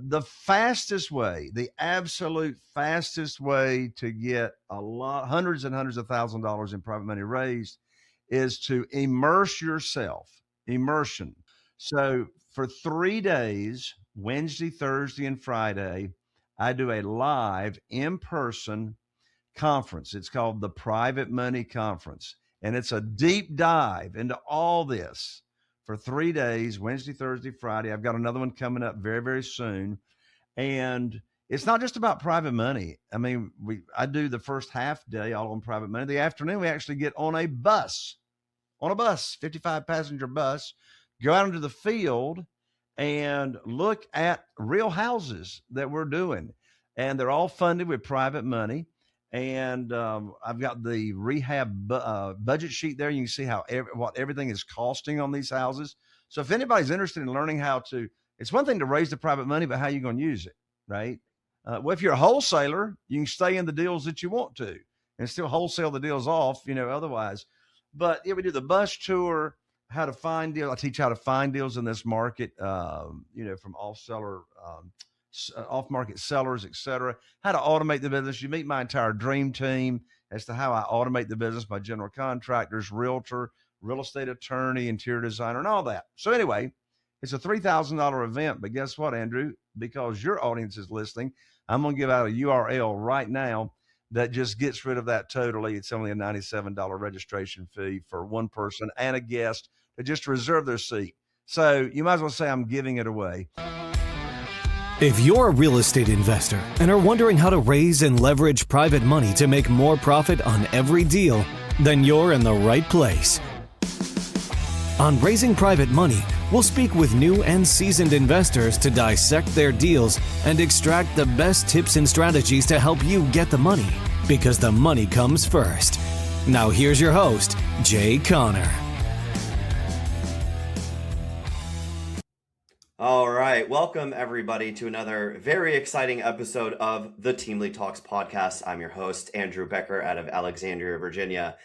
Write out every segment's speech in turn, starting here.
The fastest way, the absolute fastest way to get hundreds and hundreds of $1,000s in private money raised is to immerse yourself. Immersion. So for 3 days, Wednesday, Thursday, and Friday, I do a live in person conference. It's called the Private Money Conference. And it's a deep dive into all this for 3 days, Wednesday, Thursday, Friday. I've got another one coming up very, very soon. And it's not just about private money. I mean, I do the first half day all on private money. The afternoon, we actually get on a 55 passenger bus, go out into the field and look at real houses that we're doing. And they're all funded with private money. And I've got the rehab budget sheet there. You can see what everything is costing on these houses. So if anybody's interested in learning how to, it's one thing to raise the private money, but how you going to use it, right? Well, if you're a wholesaler, you can stay in the deals that you want to and still wholesale the deals off, otherwise. But yeah, we do the bus tour, how to find deals. I teach how to find deals in this market, from off-market sellers, et cetera, how to automate the business. You meet my entire dream team as to how I automate the business, my general contractors, realtor, real estate attorney, interior designer, and all that. So anyway, it's a $3,000 event, but guess what, Andrew? Because your audience is listening, I'm going to give out a URL right now that just gets rid of that totally. It's only a $97 registration fee for one person and a guest to just reserve their seat. So you might as well say I'm giving it away. If you're a real estate investor and are wondering how to raise and leverage private money to make more profit on every deal, then you're in the right place. On Raising Private Money, we'll speak with new and seasoned investors to dissect their deals and extract the best tips and strategies to help you get the money, because the money comes first. Now here's your host, Jay Conner. All right, welcome everybody to another very exciting episode of the Teamly Talks podcast. I'm your host, Andrew Becker out of Alexandria, Virginia.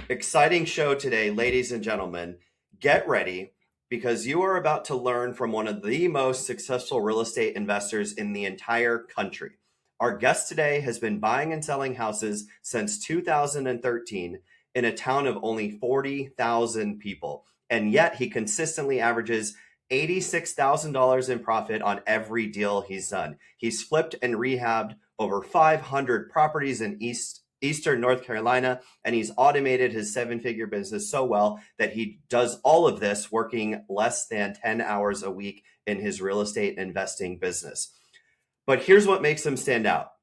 Exciting show today, ladies and gentlemen. Get ready, because you are about to learn from one of the most successful real estate investors in the entire country. Our guest today has been buying and selling houses since 2013 in a town of only 40,000 people, and yet he consistently averages $86,000 in profit on every deal he's done. He's flipped and rehabbed over 500 properties in Eastern North Carolina, and he's automated his seven-figure business so well that he does all of this working less than 10 hours a week in his real estate investing business. But here's what makes him stand out: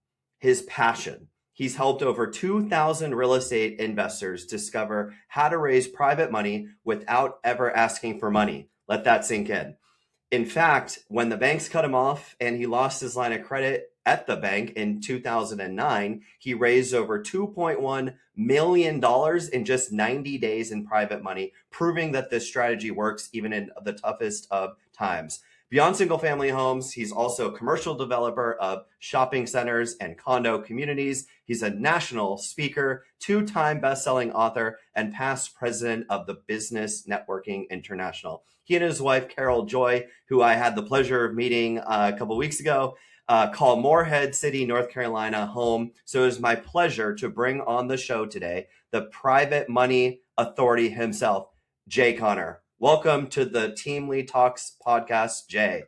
his passion. He's helped over 2,000 real estate investors discover how to raise private money without ever asking for money. Let that sink in. In fact, when the banks cut him off and he lost his line of credit at the bank in 2009, he raised over $2.1 million in just 90 days in private money, proving that this strategy works even in the toughest of times. Beyond single-family homes, he's also a commercial developer of shopping centers and condo communities. He's a national speaker, two-time best-selling author, and past president of the Business Networking International. He and his wife, Carol Joy, who I had the pleasure of meeting a couple weeks ago, call Morehead City, North Carolina home. So it is my pleasure to bring on the show today the private money authority himself, Jay Conner. Welcome to the Teamly Talks podcast, Jay.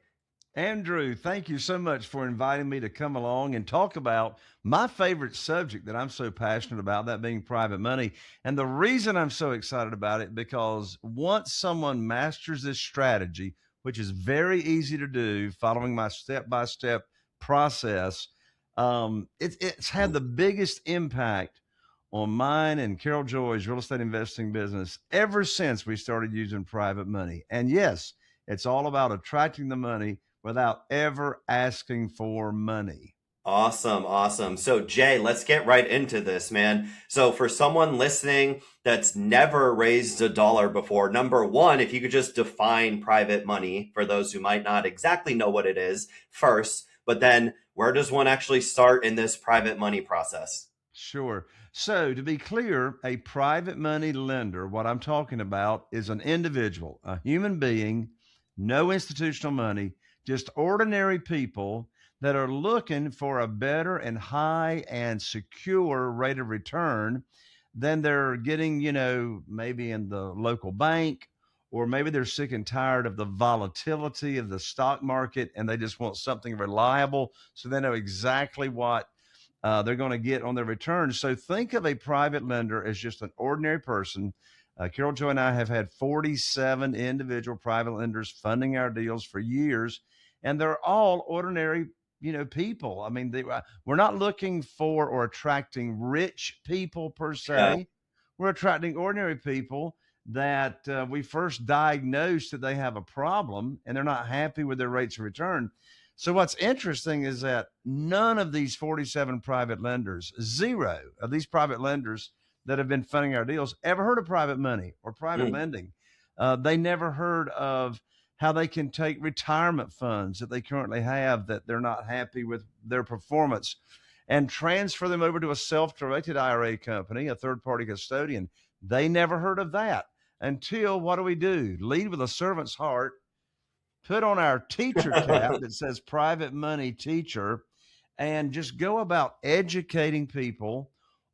Andrew, thank you so much for inviting me to come along and talk about my favorite subject that I'm so passionate about, that being private money. And the reason I'm so excited about it, because once someone masters this strategy, which is very easy to do, following my step-by-step process, it's had the biggest impact on mine and Carol Joy's real estate investing business ever since we started using private money. And yes, it's all about attracting the money without ever asking for money. Awesome. So Jay, let's get right into this, man. So for someone listening that's never raised a dollar before, number one, if you could just define private money for those who might not exactly know what it is first, but then where does one actually start in this private money process? Sure. So to be clear, a private money lender, what I'm talking about is an individual, a human being, no institutional money, just ordinary people that are looking for a better and high and secure rate of return than they're getting, maybe in the local bank, or maybe they're sick and tired of the volatility of the stock market and they just want something reliable so they know exactly what they're going to get on their returns. So think of a private lender as just an ordinary person. Carol Joy and I have had 47 individual private lenders funding our deals for years, and they're all ordinary, people. I mean, we're not looking for or attracting rich people per se. Yeah. We're attracting ordinary people that we first diagnose that they have a problem and they're not happy with their rates of return. So what's interesting is that none of these 47 private lenders, zero of these private lenders that have been funding our deals, ever heard of private money or private lending. They never heard of how they can take retirement funds that they currently have that they're not happy with their performance and transfer them over to a self-directed IRA company, a third-party custodian. They never heard of that until, what do? Lead with a servant's heart, put on our teacher cap that says private money teacher, and just go about educating people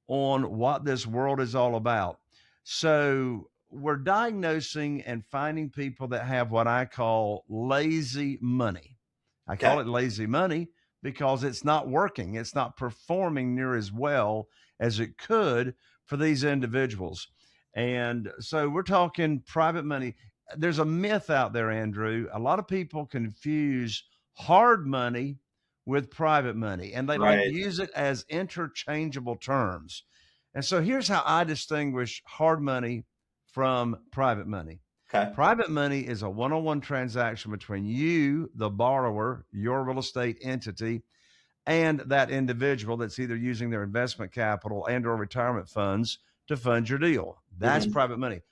on what this world is all about. So we're diagnosing and finding people that have what I call lazy money. I call it lazy money because it's not working. It's not performing near as well as it could for these individuals. And so we're talking private money. There's a myth out there, Andrew. A lot of people confuse hard money with private money, and they like to use it as interchangeable terms. And so here's how I distinguish hard money from private money. Okay. Private money is a one-on-one transaction between you, the borrower, your real estate entity, and that individual that's either using their investment capital and or retirement funds to fund your deal. That's private money.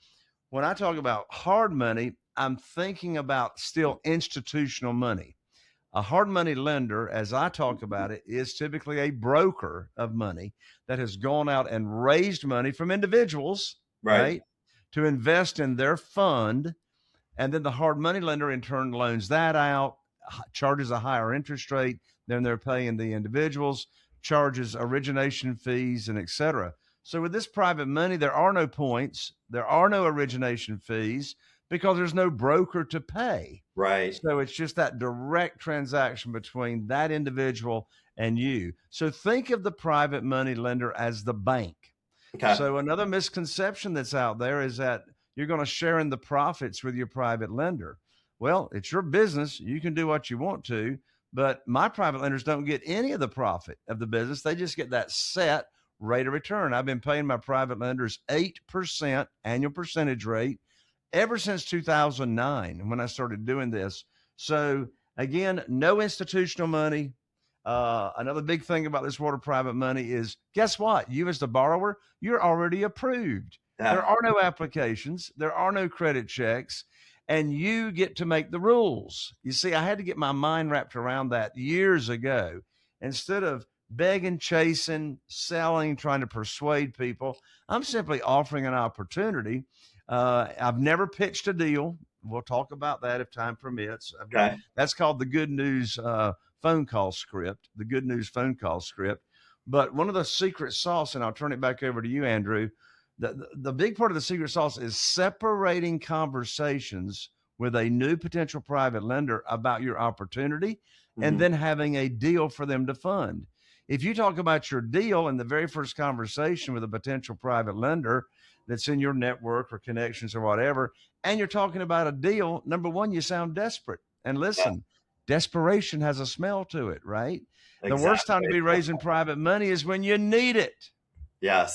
When I talk about hard money, I'm thinking about still institutional money. A hard money lender, as I talk about it, is typically a broker of money that has gone out and raised money from individuals, right, to invest in their fund. And then the hard money lender in turn loans that out, charges a higher interest rate than they're paying the individuals, charges origination fees, and et cetera. So with this private money, there are no points, there are no origination fees because there's no broker to pay. Right. So it's just that direct transaction between that individual and you. So think of the private money lender as the bank. Okay. So another misconception that's out there is that you're going to share in the profits with your private lender. Well, it's your business. You can do what you want to, but my private lenders don't get any of the profit of the business. They just get that set rate of return. I've been paying my private lenders 8% annual percentage rate ever since 2009 when I started doing this. So again, no institutional money. Another big thing about this world of private money is, guess what? You as the borrower, you're already approved. Yeah. There are no applications. There are no credit checks. And you get to make the rules. You see, I had to get my mind wrapped around that years ago. Instead of begging, chasing, selling, trying to persuade people, I'm simply offering an opportunity. I've never pitched a deal. We'll talk about that if time permits. That's called the good news phone call script, the good news phone call script. But one of the secret sauce, and I'll turn it back over to you, Andrew, the big part of the secret sauce is separating conversations with a new potential private lender about your opportunity and then having a deal for them to fund. If you talk about your deal in the very first conversation with a potential private lender that's in your network or connections or whatever, and you're talking about a deal, number one, you sound desperate. And listen, desperation has a smell to it, right? Exactly. The worst time to be raising private money is when you need it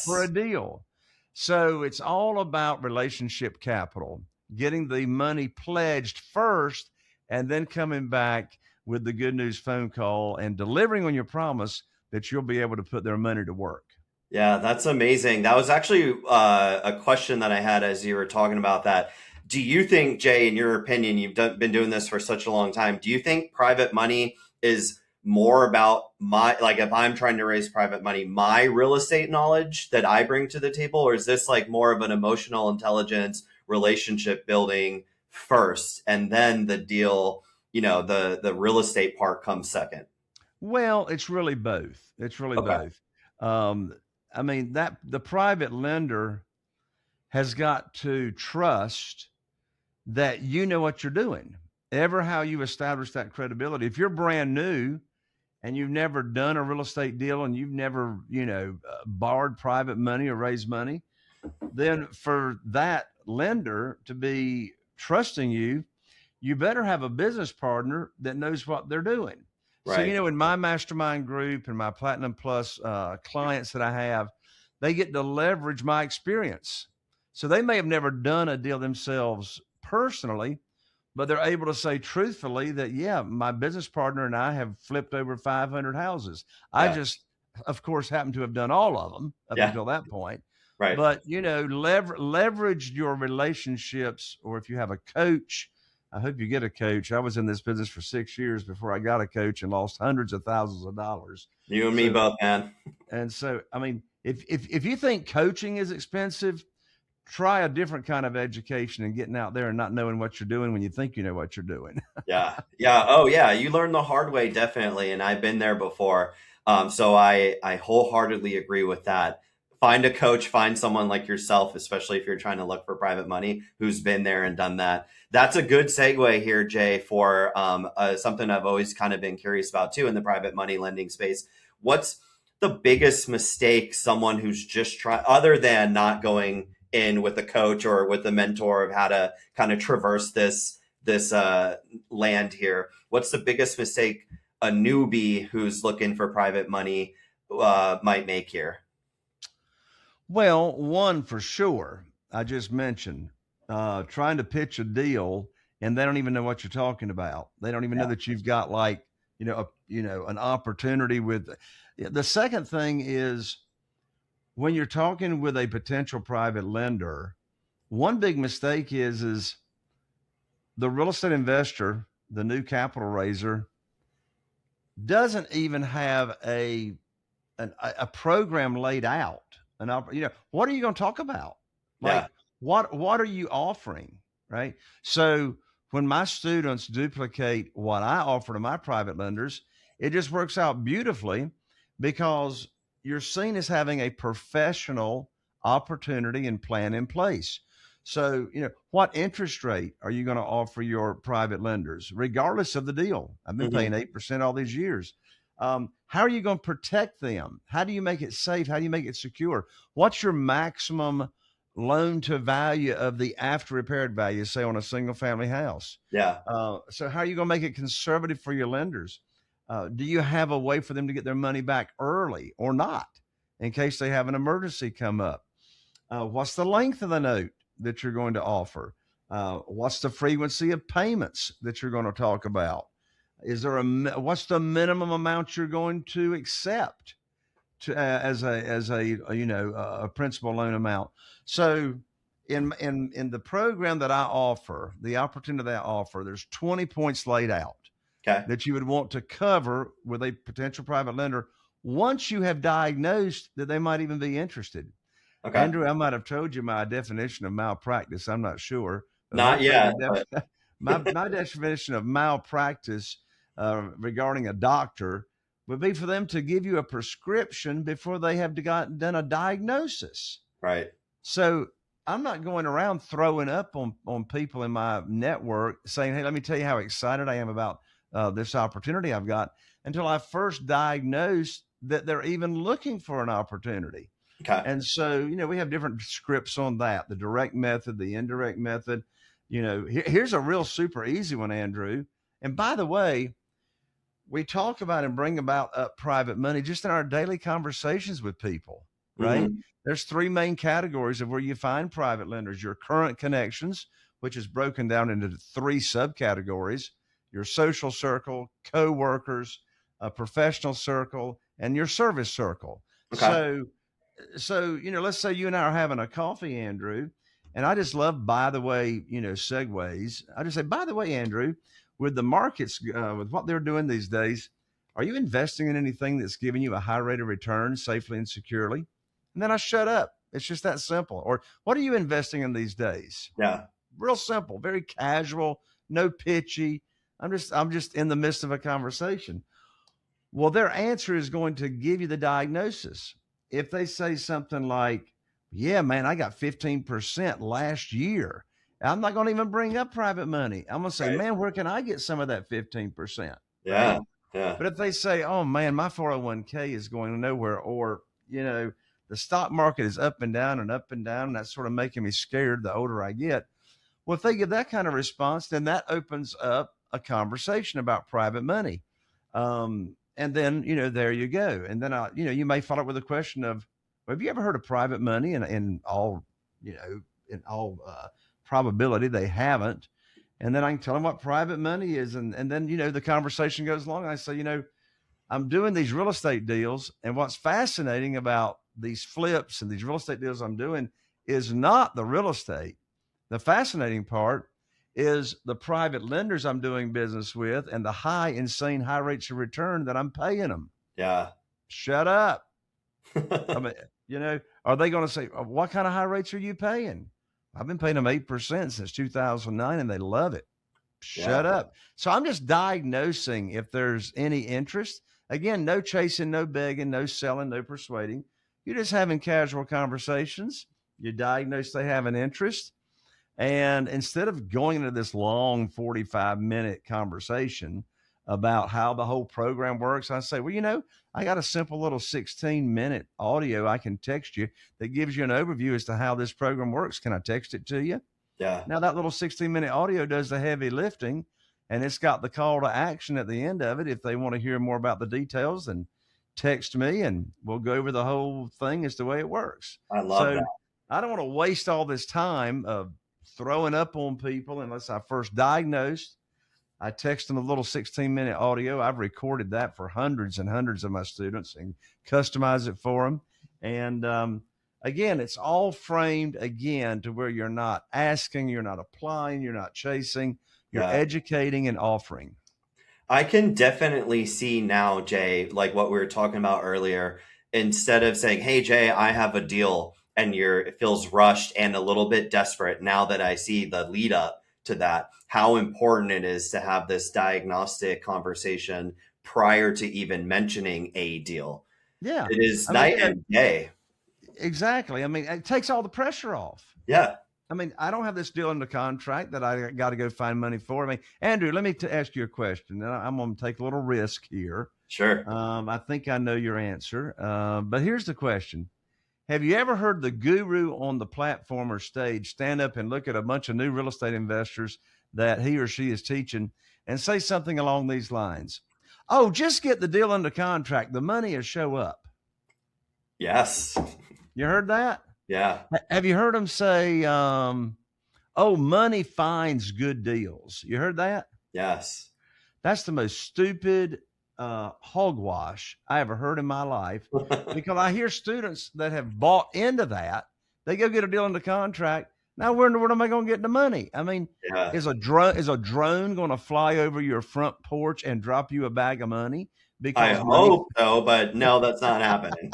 for a deal. So it's all about relationship capital, getting the money pledged first and then coming back with the good news phone call and delivering on your promise that you'll be able to put their money to work. Yeah, that's amazing. That was actually a question that I had as you were talking about that. Do you think, Jay, in your opinion, you've been doing this for such a long time, do you think private money is more about if I'm trying to raise private money, my real estate knowledge that I bring to the table? Or is this like more of an emotional intelligence relationship building first and then the deal the real estate part comes second? Well, it's really both. It's really Okay. both. Um, I mean, that the private lender has got to trust that you know what you're doing. Ever how you establish that credibility. If you're brand new and you've never done a real estate deal and you've never, borrowed private money or raised money, then for that lender to be trusting you, you better have a business partner that knows what they're doing. So, Right. in my mastermind group and my Platinum Plus clients that I have, they get to leverage my experience. So they may have never done a deal themselves personally, but they're able to say truthfully that, yeah, my business partner and I have flipped over 500 houses. I Yeah. just, of course, happen to have done all of them up Yeah. until that point. Right. But, leverage your relationships, or if you have a coach, I hope you get a coach. I was in this business for 6 years before I got a coach and lost hundreds of thousands of dollars. You and me both, man. And so, I mean, if you think coaching is expensive, try a different kind of education and getting out there and not knowing what you're doing when you think you know what you're doing. Yeah. Yeah. Oh, yeah. You learn the hard way, definitely. And I've been there before. So I wholeheartedly agree with that. Find a coach, find someone like yourself, especially if you're trying to look for private money, who's been there and done that. That's a good segue here, Jay, for something I've always kind of been curious about too in the private money lending space. What's the biggest mistake someone who's just trying, other than not going in with a coach or with a mentor, of how to kind of traverse this land here? What's the biggest mistake a newbie who's looking for private money might make here? Well, one for sure, I just mentioned, trying to pitch a deal and they don't even know what you're talking about. They don't even know that you've got an opportunity with. The second thing is, when you're talking with a potential private lender, one big mistake is the real estate investor, the new capital raiser, doesn't even have a program laid out. What are you going to talk about? Like, what are you offering? Right. So when my students duplicate what I offer to my private lenders, it just works out beautifully, because you're seen as having a professional opportunity and plan in place. So, what interest rate are you going to offer your private lenders, regardless of the deal? I've been paying 8% all these years. How are you going to protect them? How do you make it safe? How do you make it secure? What's your maximum loan to value of the after repaired value, say on a single family house? Yeah. So how are you going to make it conservative for your lenders? Do you have a way for them to get their money back early or not, in case they have an emergency come up? What's the length of the note that you're going to offer? What's the frequency of payments that you're going to talk about? What's the minimum amount you're going to accept as a principal loan amount? So in the program that I offer, the opportunity that I offer, there's 20 points laid out that you would want to cover with a potential private lender once you have diagnosed that they might even be interested. Okay. Andrew, I might have told you my definition of malpractice. I'm not sure. Not yet. My definition of malpractice regarding a doctor would be for them to give you a prescription before they have done a diagnosis. Right. So I'm not going around throwing up on people in my network saying, hey, let me tell you how excited I am about this opportunity I've got, until I first diagnose that they're even looking for an opportunity. Okay. And so, we have different scripts on that, the direct method, the indirect method. Here's a real super easy one, Andrew. And by the way, we talk about and bring about private money just in our daily conversations with people, right? Mm-hmm. There's three main categories of where you find private lenders: your current connections, which is broken down into three subcategories: your social circle, co-workers, a professional circle, and your service circle. Okay. So, let's say you and I are having a coffee, Andrew, and I just love, by the way, segues. I just say, by the way, Andrew, with the markets, with what they're doing these days, are you investing in anything that's giving you a high rate of return safely and securely? And then I shut up. It's just that simple. Or what are you investing in these days? Yeah. Real simple, very casual, no pitchy. I'm just in the midst of a conversation. Well, their answer is going to give you the diagnosis. If they say something like, yeah, man, I got 15% last year, I'm not going to even bring up private money. I'm going to say, Right. man, where can I get some of that 15%? Yeah. Right. Yeah. But if they say, oh man, my 401k is going nowhere, or, the stock market is up and down and up and down, and that's sort of making me scared the older I get. Well, if they give that kind of response, then that opens up a conversation about private money. And then, there you go. And then, you may follow up with a question of, well, have you ever heard of private money? And in all probability, they haven't. And then I can tell them what private money is. And then, the conversation goes along. I say, I'm doing these real estate deals. And what's fascinating about these flips and these real estate deals I'm doing is not the real estate. The fascinating part is the private lenders I'm doing business with and the insane high rates of return that I'm paying them. Yeah. Shut up. I mean, are they going to say, what kind of high rates are you paying? I've been paying them 8% since 2009 and they love it. Shut up. So I'm just diagnosing if there's any interest. Again, no chasing, no begging, no selling, no persuading. You're just having casual conversations. You diagnose they have an interest. And instead of going into this long 45-minute conversation about how the whole program works, I say, well, I got a simple little 16-minute audio I can text you that gives you an overview as to how this program works. Can I text it to you? Yeah. Now that little 16-minute audio does the heavy lifting, and it's got the call to action at the end of it. If they want to hear more about the details, then text me and we'll go over the whole thing as the way it works. I love that. I don't want to waste all this time of throwing up on people unless I first diagnosed. I text them a little 16-minute audio. I've recorded that for hundreds and hundreds of my students and customize it for them. And again, it's all framed again to where you're not asking, you're not applying, you're not chasing, you're educating and offering. I can definitely see now, Jay, like what we were talking about earlier, instead of saying, hey, Jay, I have a deal, and it feels rushed and a little bit desperate. Now that I see the lead up to that, how important it is to have this diagnostic conversation prior to even mentioning a deal. Yeah. It is night and day. Exactly. I mean, it takes all the pressure off. Yeah. I mean, I don't have this deal under contract that I got to go find money for. I mean, Andrew, let me ask you a question. I'm going to take a little risk here. Sure. I think I know your answer. But here's the question. Have you ever heard the guru on the platform or stage stand up and look at a bunch of new real estate investors that he or she is teaching and say something along these lines? Oh, just get the deal under contract. The money will show up. Yes. You heard that? Yeah. Have you heard them say, oh, money finds good deals? You heard that? Yes. That's the most stupid hogwash I ever heard in my life, because I hear students that have bought into that. They go get a deal under contract. Now, where in the world am I going to get the money? I mean, is a drone going to fly over your front porch and drop you a bag of money? Because I hope so, but no, that's not happening.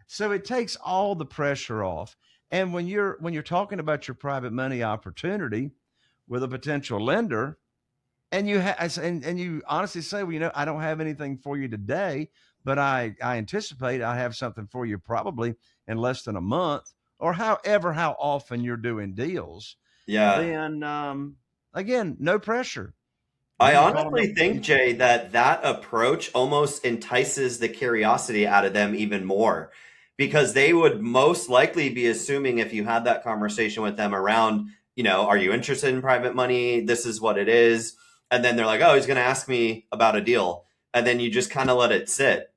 So it takes all the pressure off. And when you're talking about your private money opportunity with a potential lender, and you and you honestly say, well, I don't have anything for you today, but I anticipate I have something for you probably in less than a month, or how often you're doing deals. Yeah. Then again, no pressure. I honestly think, Jay, that approach almost entices the curiosity out of them even more, because they would most likely be assuming, if you had that conversation with them around, are you interested in private money? This is what it is. And then they're like, oh, he's going to ask me about a deal. And then you just kind of let it sit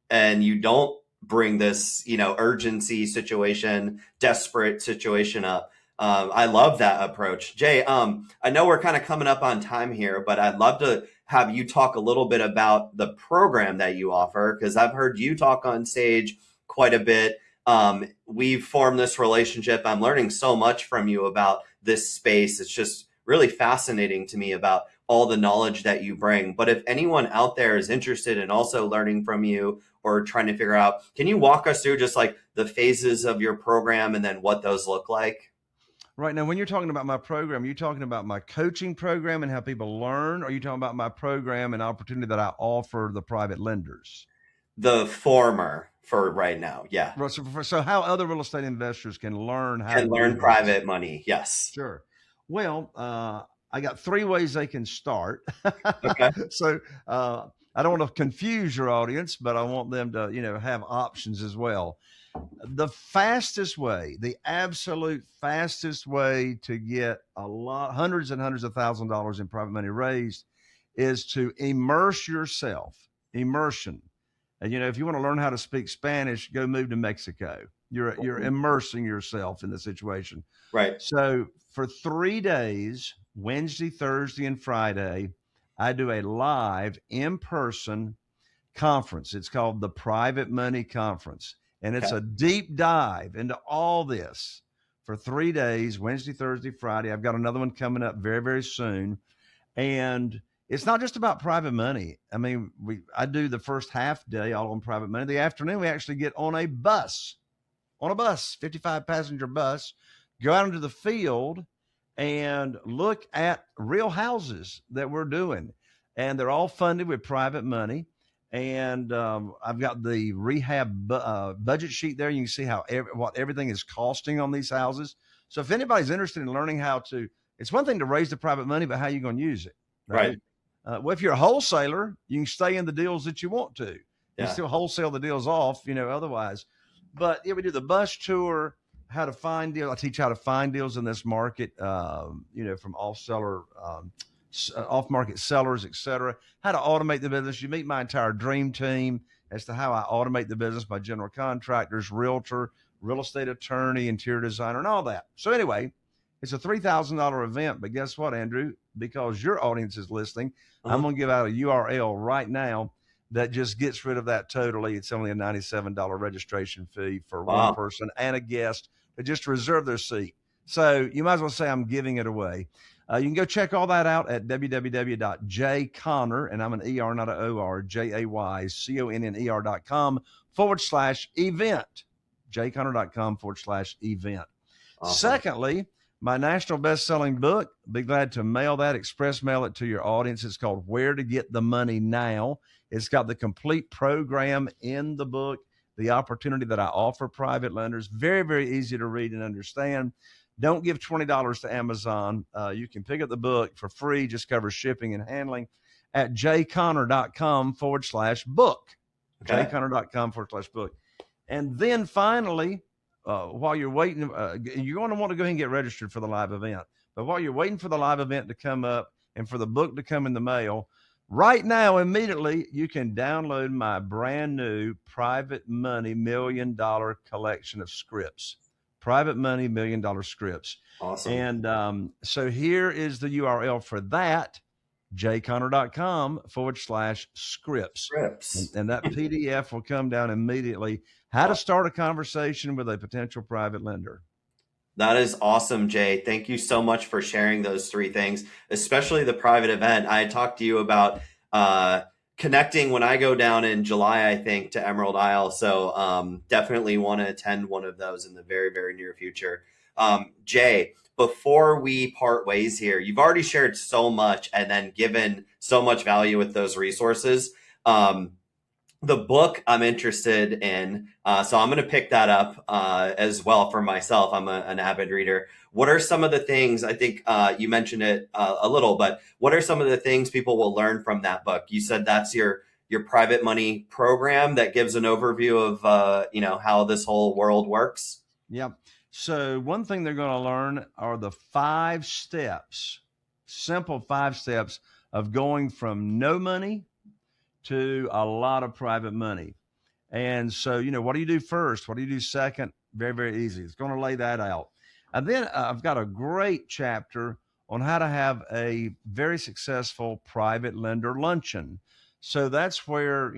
and you don't bring this, urgency situation, desperate situation up. I love that approach. Jay, I know we're kind of coming up on time here, but I'd love to have you talk a little bit about the program that you offer, because I've heard you talk on stage quite a bit. We've formed this relationship. I'm learning so much from you about this space. It's just really fascinating to me about all the knowledge that you bring. But if anyone out there is interested in also learning from you or trying to figure out, can you walk us through just like the phases of your program and then what those look like? Right now, when you're talking about my program, you're talking about my coaching program and how people learn, or are you talking about my program and opportunity that I offer the private lenders? The former for right now. Yeah. Right, so how other real estate investors can learn how to And do learn this. private money. Yes. Sure. Well, I got 3 ways they can start. Okay. So I don't want to confuse your audience, but I want them to, have options as well. The fastest way, the absolute fastest way to get hundreds and hundreds of $1,000s in private money raised is to immerse yourself. Immersion. And if you want to learn how to speak Spanish, go move to Mexico. You're immersing yourself in the situation. Right. So for 3 days, Wednesday, Thursday, and Friday, I do a live in-person conference. It's called the Private Money Conference. And it's a deep dive into all this for 3 days, Wednesday, Thursday, Friday. I've got another one coming up very, very soon. And it's not just about private money. I mean, I do the first half day all on private money. The afternoon, we actually get on a 55 passenger bus, go out into the field and look at real houses that we're doing. And they're all funded with private money. And I've got the rehab budget sheet there. You can see what everything is costing on these houses. So if anybody's interested in learning it's one thing to raise the private money, but how are you going to use it? Right. Well, if you're a wholesaler, you can stay in the deals that you want to. You still wholesale the deals off, otherwise. But yeah, we do the bus tour, how to find deals. I teach how to find deals in this market, from off-market sellers, et cetera, how to automate the business. You meet my entire dream team as to how I automate the business, my general contractors, realtor, real estate attorney, interior designer, and all that. So anyway, it's a $3,000 event, but guess what, Andrew? Because your audience is listening, I'm going to give out a URL right now that just gets rid of that totally. It's only a $97 registration fee for one person and a guest, but just reserve their seat. So you might as well say I'm giving it away. You can go check all that out at www.jayconner, and I'm an ER, not an OR, JAYCONNER.com/event, jayconner.com/event. Awesome. Secondly, my national best-selling book, be glad to express mail it to your audience. It's called Where to Get the Money Now. It's got the complete program in the book, the opportunity that I offer private lenders. Very, very easy to read and understand. Don't give $20 to Amazon. You can pick up the book for free, just cover shipping and handling at jayconner.com/book. Okay. jayconner.com/book. And then finally, while you're waiting, you're going to want to go ahead and get registered for the live event. But while you're waiting for the live event to come up and for the book to come in the mail, right now, immediately, you can download my brand new Private Money $1 Million collection of scripts. Private Money $1 Million scripts. Awesome. And so here is the URL for that, jayconner.com/scripts. And that PDF will come down immediately. How to start a conversation with a potential private lender. That is awesome, Jay. Thank you so much for sharing those 3 things, especially the private event. I talked to you about connecting when I go down in July, I think, to Emerald Isle. So definitely want to attend one of those in the very, very near future. Jay, before we part ways here, you've already shared so much and then given so much value with those resources. The book I'm interested in, so I'm going to pick that up as well for myself. I'm an avid reader. What are some of the things, I think you mentioned it a little, but what are some of the things people will learn from that book? You said that's your private money program that gives an overview of how this whole world works. Yeah. So one thing they're going to learn are the 5 steps, simple 5 steps of going from no money to a lot of private money. And so, what do you do first? What do you do second? Very, very easy. It's going to lay that out. And then I've got a great chapter on how to have a very successful private lender luncheon. So that's where,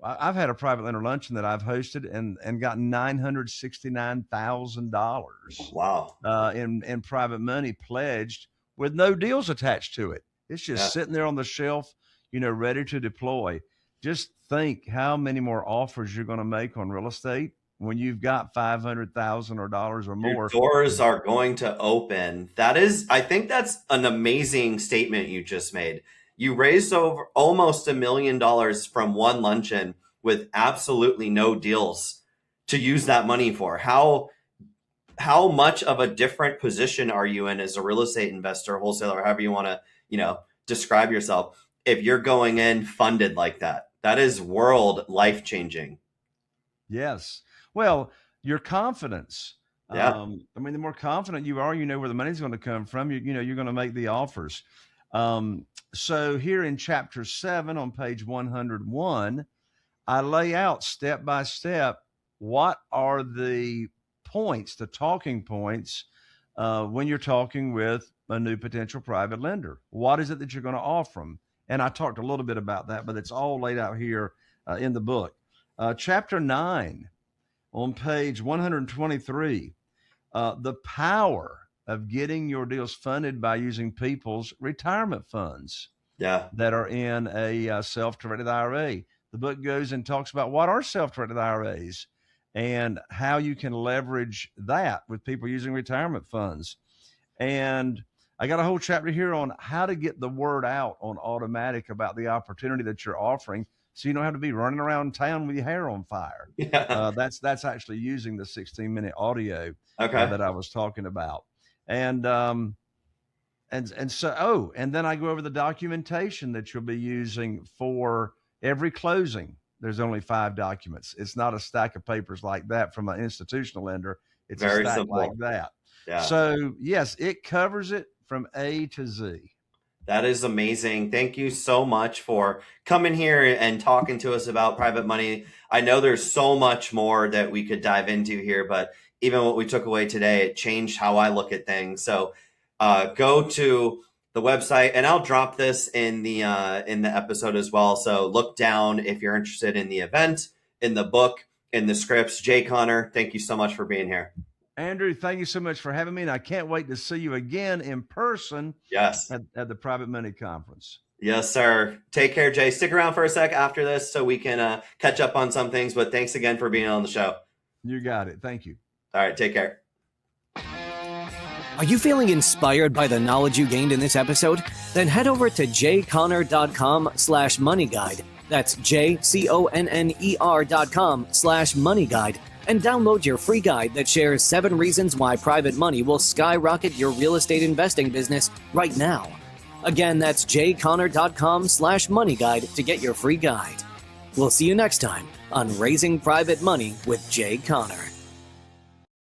I've had a private lender luncheon that I've hosted and got $969,000 wow. In private money pledged with no deals attached to it. It's just sitting there on the shelf, ready to deploy. Just think how many more offers you're going to make on real estate when you've got $500,000 or dollars or more. Your doors are going to open. I think that's an amazing statement you just made. You raised over almost $1 million from one luncheon with absolutely no deals to use that money for. How much of a different position are you in as a real estate investor, wholesaler, however you want to, describe yourself, if you're going in funded like that? That is life changing. Yes. Well, your confidence. Yeah. The more confident you are, you know where the money's going to come from. You're going to make the offers. So here in chapter 7 on page 101, I lay out step by step what are the points, the talking points, when you're talking with a new potential private lender. What is it that you're going to offer them? And I talked a little bit about that, but it's all laid out here in the book. Chapter 9 on page 123, the power of getting your deals funded by using people's retirement funds that are in a self-directed IRA. The book goes and talks about what are self-directed IRAs and how you can leverage that with people using retirement funds. And I got a whole chapter here on how to get the word out on automatic about the opportunity that you're offering, so you don't have to be running around town with your hair on fire. Yeah. That's actually using the 16-minute audio that I was talking about. And then I go over the documentation that you'll be using for every closing. There's only 5 documents. It's not a stack of papers like that from an institutional lender. It's very a stack simple. Like that. Yeah. So yes, it covers it from A to Z. That is amazing. Thank you so much for coming here and talking to us about private money. I know there's so much more that we could dive into here, but even what we took away today, it changed how I look at things. So go to the website, and I'll drop this in the episode as well. So look down if you're interested in the event, in the book, in the scripts. Jay Conner, thank you so much for being here. Andrew, thank you so much for having me, and I can't wait to see you again in person. Yes, at the Private Money Conference. Yes, sir. Take care, Jay. Stick around for a sec after this so we can catch up on some things, but thanks again for being on the show. You got it. Thank you. All right, take care. Are you feeling inspired by the knowledge you gained in this episode? Then head over to jconner.com/moneyguide. That's jconner.com/moneyguide. And download your free guide that shares 7 reasons why private money will skyrocket your real estate investing business right now. Again, that's jconner.com/moneyguide to get your free guide. We'll see you next time on Raising Private Money with Jay Conner.